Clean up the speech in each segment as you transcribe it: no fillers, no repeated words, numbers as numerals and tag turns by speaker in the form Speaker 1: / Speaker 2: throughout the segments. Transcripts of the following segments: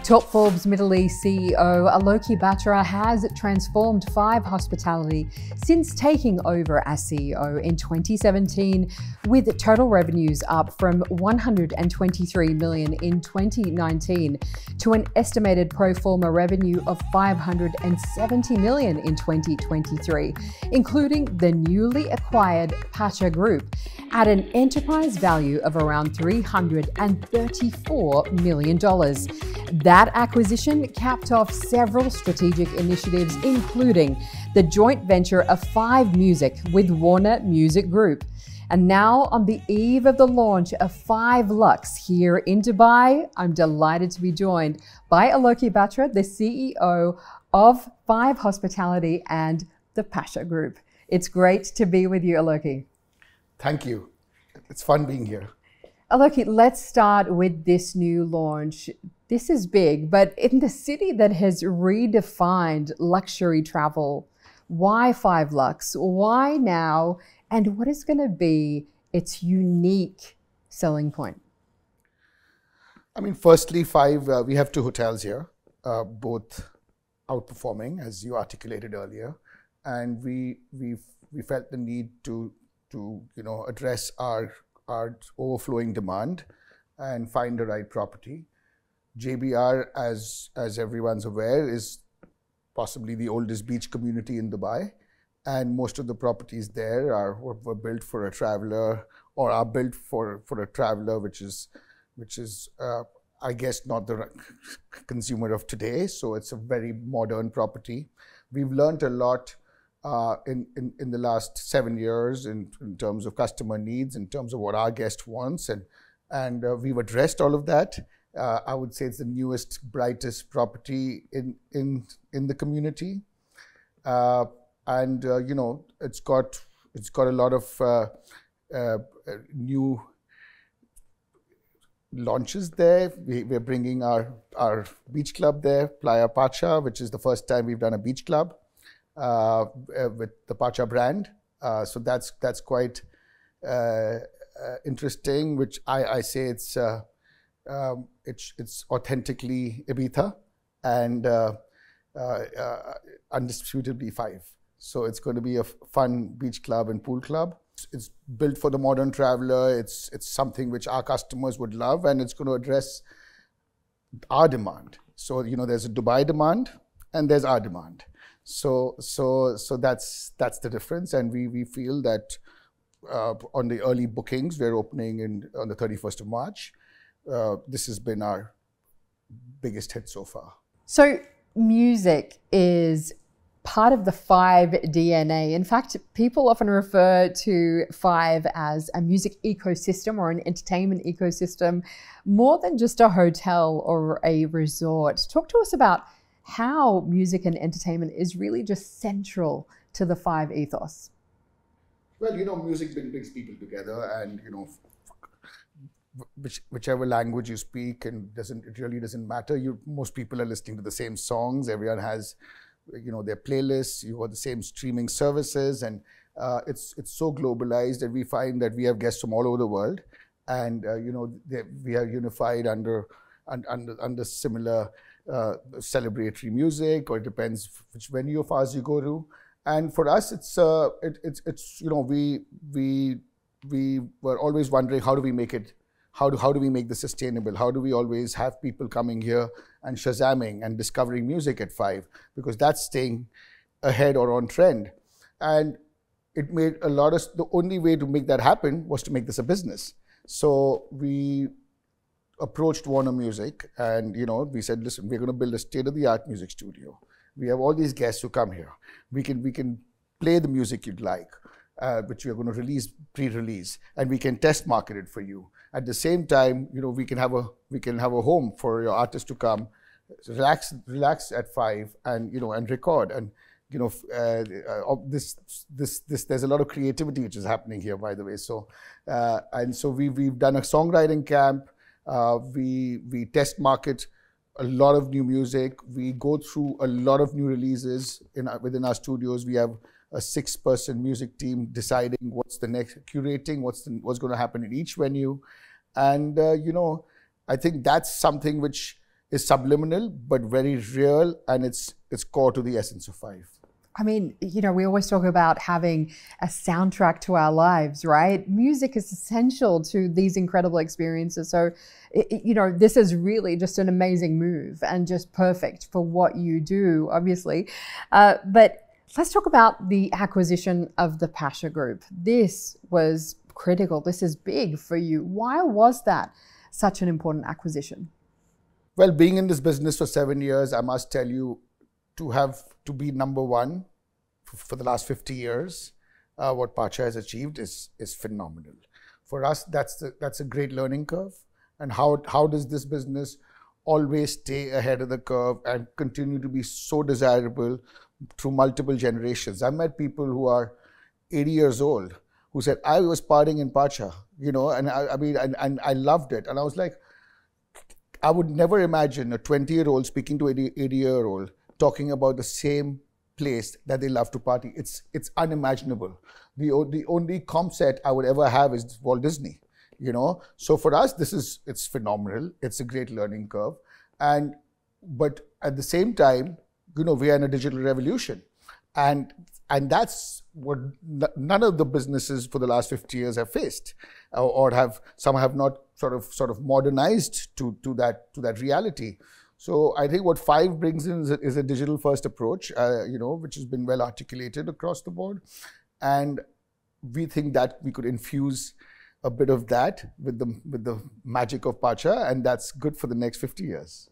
Speaker 1: Top Forbes Middle East CEO Aloki Batra has transformed FIVE Hospitality since taking over as CEO in 2017, with total revenues up from $123 million in 2019 to an estimated pro forma revenue of $570 million in 2023, including the newly acquired Pacha Group at an enterprise value of around $334 million. That acquisition capped off several strategic initiatives, including the joint venture of FIVE Music with Warner Music Group. And now, on the eve of the launch of FIVE LUXE here in Dubai, I'm delighted to be joined by Aloki Batra, the CEO of FIVE Hospitality and the Pacha Group. It's great to be with you, Aloki.
Speaker 2: Thank you. It's fun being here.
Speaker 1: Aloki, let's start with this new launch. This is big, but in the city that has redefined luxury travel, why FIVE LUXE? Why now? And what is going to be its unique selling point?
Speaker 2: I mean, firstly, FIVE, we have two hotels here, both outperforming, as you articulated earlier, and we felt the need to address our overflowing demand and find the right property. JBR, as everyone's aware, is possibly the oldest beach community in Dubai, and most of the properties there were built for a traveler, or are built for a traveler, which is I guess not the consumer of today. So it's a very modern property. We've learned a lot in the last 7 years in terms of customer needs, in terms of what our guest wants, and we've addressed all of that. I would say it's the newest, brightest property in the community, and it's got a lot of new launches there. We're bringing our beach club there, Playa Pacha, which is the first time we've done a beach club with the Pacha brand. So that's quite interesting. Which I say it's authentically Ibiza and undisputably FIVE. So it's going to be a fun beach club and pool club. It's built for the modern traveler. It's something which our customers would love, and it's going to address our demand. So there's a Dubai demand and there's our demand. So that's the difference, and we feel that on the early bookings, we're opening on the 31st of March. This has been our biggest hit so far.
Speaker 1: So music is part of the FIVE DNA. In fact, people often refer to FIVE as a music ecosystem or an entertainment ecosystem, more than just a hotel or a resort. Talk to us about how music and entertainment is really just central to the FIVE ethos.
Speaker 2: Well, music brings people together, and whichever language you speak, and it really doesn't matter. Most people are listening to the same songs. Everyone has their playlists. You have the same streaming services, and it's so globalized that we find that we have guests from all over the world, and we are unified under similar celebratory music, or it depends which venue of ours you go to. And for us, we were always wondering, how do we make it? How do we make this sustainable? How do we always have people coming here and shazamming and discovering music at FIVE? Because that's staying ahead or on trend. And it made the only way to make that happen was to make this a business. So we approached Warner Music, and we said, listen, we're going to build a state-of-the-art music studio. We have all these guests who come here. We can play the music you'd like, which we are going to release pre-release, and we can test market it for you. At the same time, we can have a home for your artist to come, relax at FIVE, and and record. And there's a lot of creativity which is happening here, by the way. So we've done a songwriting camp. We test market a lot of new music. We go through a lot of new releases within our studios. We have a 6-person music team deciding what's the next, curating what's going to happen in each venue. And I think that's something which is subliminal but very real, and it's core to the essence of FIVE.
Speaker 1: I mean, you know, we always talk about having a soundtrack to our lives, right? Music is essential to these incredible experiences. So, you know, this is really just an amazing move and just perfect for what you do, obviously. But let's talk about the acquisition of the Pacha Group. This was critical. This is big for you. Why was that such an important acquisition?
Speaker 2: Well, being in this business for 7 years, I must tell you, to be number one for the last 50 years, what Pacha has achieved is phenomenal. For us, that's a great learning curve. And how does this business always stay ahead of the curve and continue to be so desirable through multiple generations? I met people who are 80 years old who said, I was partying in Pacha, you know, and I loved it. And I was like, I would never imagine a 20-year-old speaking to an 80-year-old talking about the same place that they love to party. It's unimaginable. The only comp set I would ever have is Walt Disney, you know. So for us, it's phenomenal. It's a great learning curve, but at the same time, you know, we are in a digital revolution, and that's what none of the businesses for the last 50 years have faced, or some have not sort of modernized to that reality. So I think what FIVE brings in is a digital-first approach, you know, which has been well articulated across the board, and we think that we could infuse a bit of that with the magic of Pacha, and that's good for the next 50 years.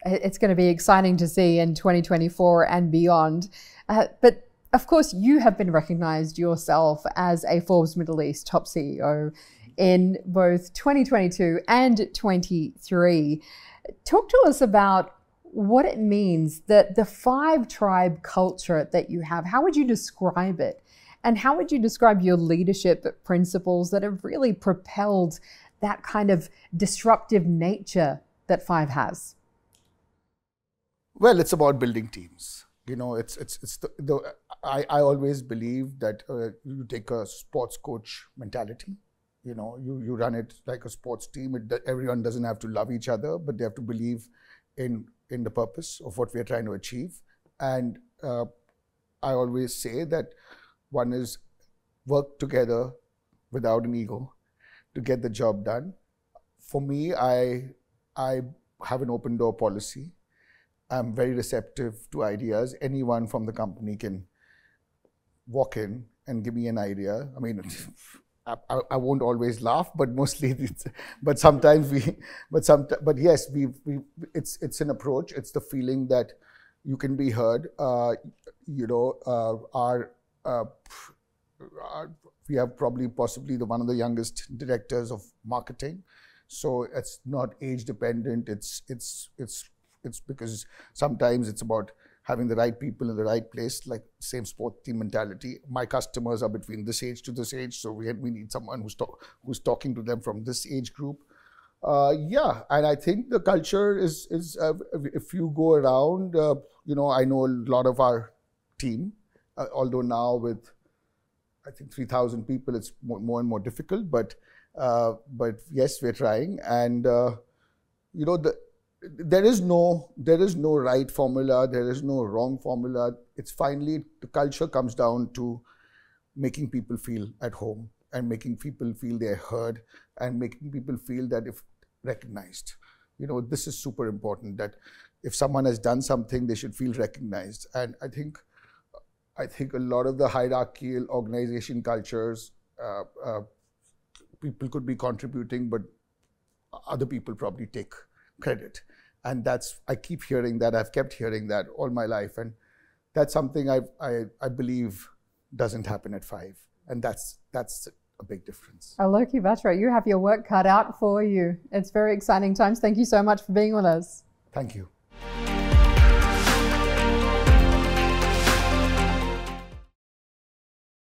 Speaker 1: It's going to be exciting to see in 2024 and beyond. But of course, you have been recognized yourself as a Forbes Middle East top CEO in both 2022 and 23. Talk to us about what it means, that the FIVE tribe culture that you have. How would you describe it? And how would you describe your leadership principles that have really propelled that kind of disruptive nature that FIVE has?
Speaker 2: Well, it's about building teams. You know, I always believe that you take a sports coach mentality. You know, you run it like a sports team. Everyone doesn't have to love each other, but they have to believe in the purpose of what we are trying to achieve. And I always say that one is work together without an ego to get the job done. For me, I have an open door policy. I'm very receptive to ideas. Anyone from the company can walk in and give me an idea. I mean, I won't always laugh, but mostly, but sometimes but yes, it's an approach. It's the feeling that you can be heard. You know, we have possibly one of the youngest directors of marketing, so it's not age dependent. It's because sometimes it's about having the right people in the right place, like same sport team mentality. My customers are between this age to this age, so we need someone who's talking to them from this age group. Yeah, and I think the culture is if you go around, you know, I know a lot of our team, although now with I think 3,000 people, it's more and more difficult. But yes, we're trying, and you know, there is no right formula. There is no wrong formula. It's finally the culture comes down to making people feel at home and making people feel they're heard and making people feel that if recognized. You know, this is super important, that if someone has done something, they should feel recognized. And I think a lot of the hierarchical organization cultures, people could be contributing, but other people probably take credit. And I keep hearing that. I've kept hearing that all my life. And that's something I believe doesn't happen at FIVE. And that's a big difference.
Speaker 1: Aloki Batra, you have your work cut out for you. It's very exciting times. Thank you so much for being with us.
Speaker 2: Thank you.